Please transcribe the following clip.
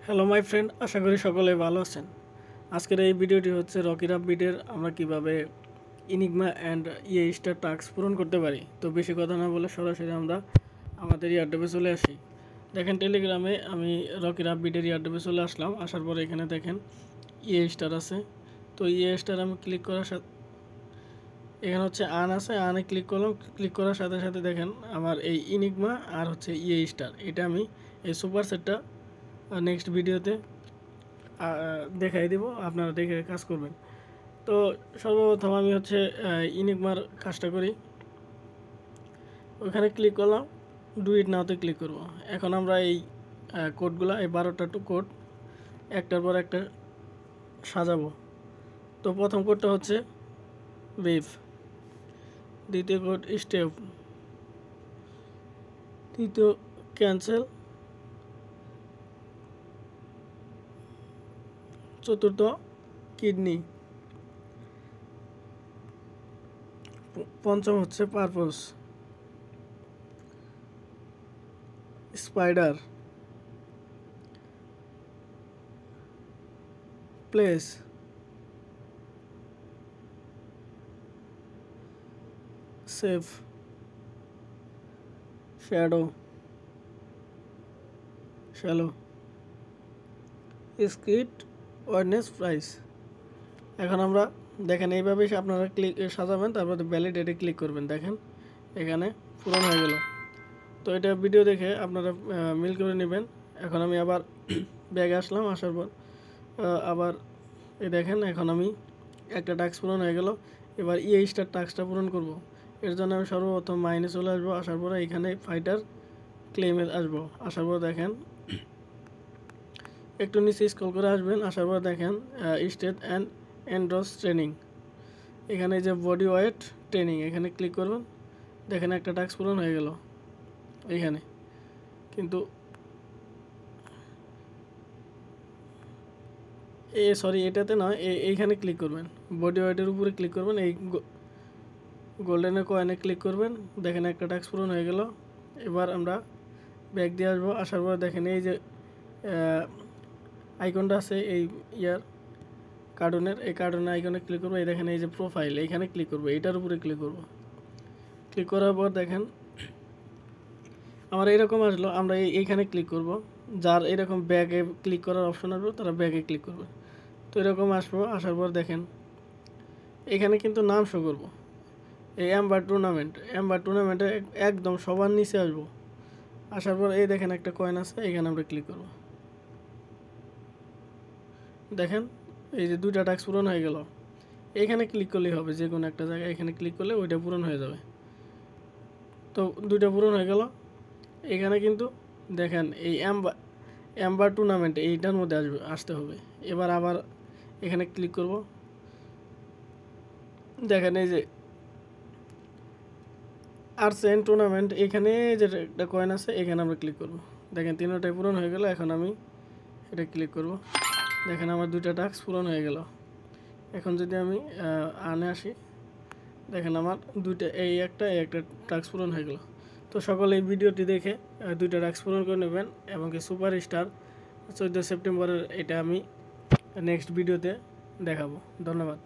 Hello my friend, আশা করি সকলে ভালো আছেন। আজকের এই ভিডিওটি হচ্ছে রকি রাব্বিটের আমরা কিভাবে ইনিগমা অ্যান্ড স্টার টাস্ক পূরণ করতে পারি। তো বেশি কথা না বলে সরাসরি আমরা আমাদের ইয়ারড্রপে চলে আসি। দেখেন টেলিগ্রামে আমি রকি রাব্বিটের ইয়ারড্রপে চলে আসলাম। আসার পরে এখানে দেখেন স্টার আছে। তো স্টার আমি ক্লিক করার সাথে এখানে হচ্ছে আন আছে, আনে ক্লিক করলাম। ক্লিক করার সাথে সাথে দেখেন আমার এই ইনিগমা আর হচ্ছে স্টার, এটা আমি এই সুপার সেটটা নেক্সট ভিডিওতে দেখাই দিব, আপনারা দেখে কাজ করবেন। তো সর্বপ্রথম আমি হচ্ছে ইনিগমার কাজটা করি। ওখানে ক্লিক করলাম, ডু ইট নাওতে ক্লিক করব। এখন আমরা এই কোডগুলো, এই 12টা কোড একটার পর একটা সাজাবো। তো প্রথম কোডটা হচ্ছে ওয়েভ, দ্বিতীয় কোড স্টেপ, তৃতীয় ক্যান্সেল, চতুর্থ কিডনি, পঞ্চম হচ্ছে purpose, spider, place, save, shallow, script, awareness, price. এখন আমরা দেখেন এইভাবেই আপনারা ক্লিক সাজাবেন, তারপর ভ্যালিডেটে ক্লিক করবেন। দেখেন এখানে পূরণ হয়ে গেল। তো এটা ভিডিও দেখে আপনারা মিল করে নেবেন। এখন আমি আবার ব্যাগে আসলাম, আসার পর আবার এই দেখেন এখন আমি একটা টাস্ক পূরণ হয়ে গেল। এবার স্টার টাস্কটা পূরণ করব। এর জন্য আমি সর্বপ্রথম মাইনে চলে আসবো। আসার পরে এখানে ফাইটার ক্লেমে আসবো। আসার পর দেখেন একটু নিচে স্ক্রল করে আসবেন। আসার পর দেখেন স্টেট অ্যান্ড এন্ড্রস ট্রেনিং, এখানে যে বডি ওয়েট ট্রেনিং, এখানে ক্লিক করবেন। দেখেন একটা টাস্ক পূরণ হয়ে গেল এইখানে। কিন্তু সরি, এটাতে নয়, এইখানে ক্লিক করবেন, বডি ওয়েটের উপরে ক্লিক করবেন, এই গোল্ডেনের কয়েনে ক্লিক করবেন। দেখেন একটা টাস্ক পূরণ হয়ে গেল। এবার আমরা ব্যাক দিয়ে আসবো। আসার পর দেখেন এই যে আইকনটা আছে এই কার্টুনের, এই কার্টুনের আইকনে ক্লিক করবো। এই দেখেন এই যে প্রোফাইল, এইখানে ক্লিক করবো, এইটার উপরে ক্লিক করবো। ক্লিক করার পর দেখেন আমার এইরকম আসলো। আমরা এইখানে ক্লিক করব, যার এরকম ব্যাগে ক্লিক করার অপশন আসবে তারা ব্যাগে ক্লিক করবে। তো এরকম আসবো। আসার পর দেখেন এখানে কিন্তু নাম শো করবো, এই অ্যাম্বার টুর্নামেন্টে একদম সবার নিচে আসবো। আসার পর এই দেখেন একটা কয়েন আছে, এখানে আমরা ক্লিক করব। দেখেন এই যে 2টা টাস্ক পূরণ হয়ে গেল। এইখানে ক্লিক করলেই হবে, যে কোনো একটা জায়গায় এখানে ক্লিক করলে ওইটা পূরণ হয়ে যাবে। তো 2টা পূরণ হয়ে গেল। এখানে কিন্তু দেখেন এই অ্যাম্বার টুর্নামেন্ট এইটার মধ্যে আসতে হবে। এবার আবার এখানে ক্লিক করব। দেখেন এই যে আর্সেন টুর্নামেন্ট, এখানে যে একটা কয়েন আছে এখানে আমরা ক্লিক করব। দেখেন 3টাই পূরণ হয়ে গেল। এখন আমি এটা ক্লিক করব। দেখেন আমার 2টা টাস্ক পূরণ হয়ে গেল। এখন যদি আমি আনে আসি, দেখেন আমার এই একটা টাস্ক পূরণ হয়ে গেল। তো সকলে এই ভিডিওটি দেখে 2টা টাস্ক পূরণ করে নেবেন। এবং কি সুপার স্টার 14 সেপ্টেম্বরের এটা আমি নেক্সট ভিডিওতে দেখাবো। ধন্যবাদ।